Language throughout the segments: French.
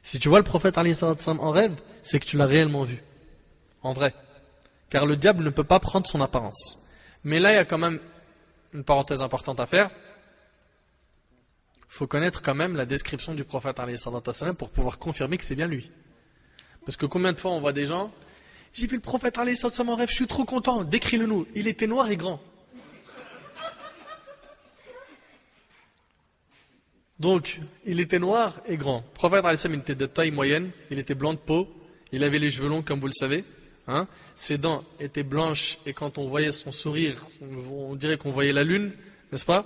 Si tu vois le prophète alayhi salatu wassalam en rêve, c'est que tu l'as réellement vu. En vrai. Car le diable ne peut pas prendre son apparence. Mais là, il y a quand même une parenthèse importante à faire. Il faut connaître quand même la description du prophète alayhi salatu wassalam pour pouvoir confirmer que c'est bien lui. Parce que combien de fois on voit des gens, j'ai vu le prophète alayhi salatu wassalam en rêve, je suis trop content, décris-le nous. Il était noir et grand. Donc, il était noir et grand. Le prophète alayhi salam, il était de taille moyenne, il était blanc de peau, il avait les cheveux longs comme vous le savez. Hein. Ses dents étaient blanches et quand on voyait son sourire, on dirait qu'on voyait la lune, n'est-ce pas?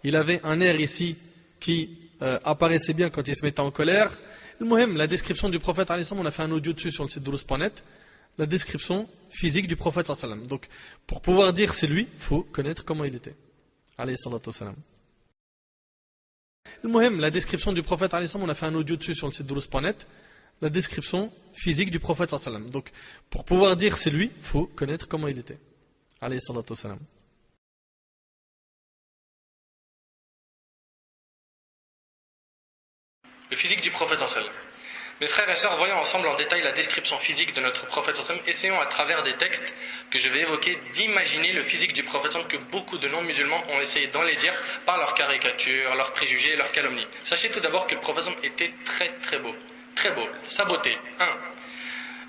Il avait un air ici qui apparaissait bien quand il se mettait en colère. Le muhim, la description du prophète alayhi salam, on a fait un audio dessus sur le site doulouse.net, la description physique du prophète alayhi salam. Donc, pour pouvoir dire c'est lui, il faut connaître comment il était. Alayhi salatu wassalam. Le muhim, la description du prophète alayhi salam, on a fait un audio dessus sur le site doulouse.net, la description physique du prophète alayhi salam. Donc, pour pouvoir dire c'est lui, il faut connaître comment il était. Alayhi salatu wassalam. Le physique du prophète sallallahu alayhi wa sallam. Mes frères et sœurs, voyons ensemble en détail la description physique de notre prophète sallallahu alayhi wa sallam. Essayons à travers des textes que je vais évoquer d'imaginer le physique du prophète sallallahu alayhi wa sallam que beaucoup de non-musulmans ont essayé d'enlaidir par leurs caricatures, leurs préjugés et leurs calomnies. Sachez tout d'abord que le prophète sallallahu alayhi wa sallam était très très beau. Très beau. Sa beauté. 1.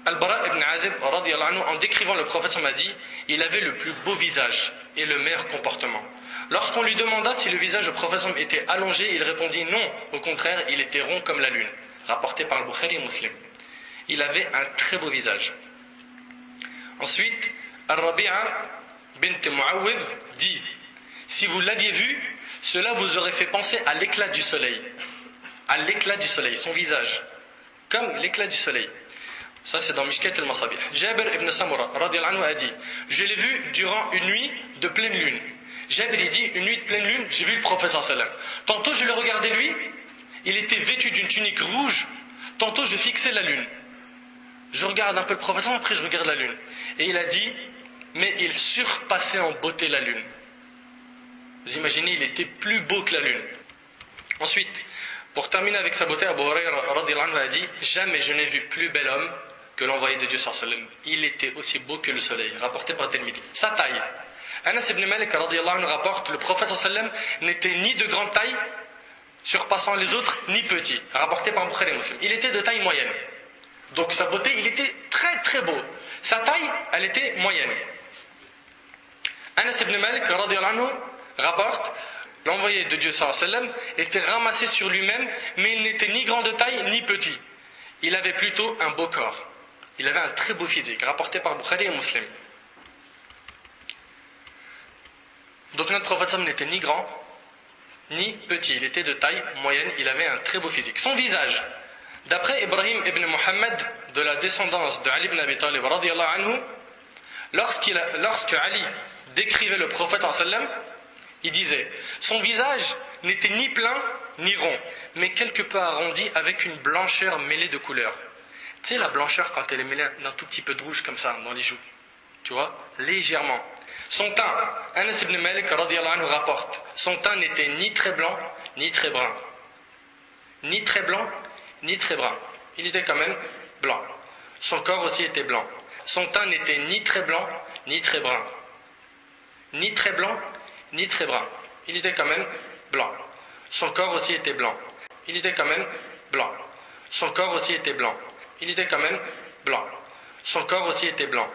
Al-Bara ibn Azib, radiyallahu anhu, en décrivant le prophète sallallahu alayhi wa sallam, a dit il avait le plus beau visage et le meilleur comportement. Lorsqu'on lui demanda si le visage du prophète sallallahu alayhi wa sallam était allongé, il répondit non, au contraire, il était rond comme la lune. Rapporté par le Bukhari et Muslim. Il avait un très beau visage. Ensuite, Al-Rabi'a bint Mu'awwidh dit si vous l'aviez vu, cela vous aurait fait penser à l'éclat du soleil. À l'éclat du soleil, son visage. Comme l'éclat du soleil. Ça, c'est dans Mishkat al-Masabih. Jabir ibn Samura, radiyallahu anhu, a dit je l'ai vu durant une nuit de pleine lune. Jabir, il dit une nuit de pleine lune, j'ai vu le prophète sallallahu alayhi wa sallam. Tantôt, je le regardais lui. Il était vêtu d'une tunique rouge, tantôt je fixais la lune. Je regarde un peu le prophète, après je regarde la lune. Et il a dit, mais il surpassait en beauté la lune. Vous imaginez, il était plus beau que la lune. Ensuite, pour terminer avec sa beauté, Abu Hurayra radiyallahu anhu a dit, jamais je n'ai vu plus bel homme que l'envoyé de Dieu sallallahu alayhi wa sallam. Il était aussi beau que le soleil, rapporté par Tirmidhi. Sa taille. Anas ibn Malik radiyallahu anhu rapporte, le prophète sallallahu alayhi wa sallam n'était ni de grande taille, surpassant les autres, ni petit, rapporté par Bukhari et Muslim. Il était de taille moyenne. Donc sa beauté, il était très très beau. Sa taille, elle était moyenne. Anas ibn Malik, radiyallahu anhu, rapporte, l'envoyé de Dieu sallallahu alayhi wa sallam était ramassé sur lui-même, mais il n'était ni grand de taille, ni petit. Il avait plutôt un beau corps. Il avait un très beau physique, rapporté par Bukhari et Muslim. Donc notre prophète n'était ni grand, ni petit, il était de taille moyenne, il avait un très beau physique. Son visage, d'après Ibrahim ibn Muhammad, de la descendance de Ali ibn Abi Talib, radiyallahu anhu, lorsque Ali décrivait le prophète sallam, il disait, son visage n'était ni plein ni rond, mais quelque peu arrondi avec une blancheur mêlée de couleurs. Tu sais la blancheur quand elle est mêlée d'un tout petit peu de rouge comme ça dans les joues, tu vois, légèrement. Son teint, Anas ibn Malik radiyallahu anhu rapporte, son teint n'était ni très blanc, ni très brun. Ni très blanc, ni très brun. Il était quand même blanc. Son corps aussi était blanc. Son teint n'était ni très blanc, ni très brun. Ni très blanc, ni très brun. Il était quand même blanc. Son corps aussi était blanc. Il était quand même blanc. Son corps aussi était blanc. Il était quand même blanc. Son corps aussi était blanc.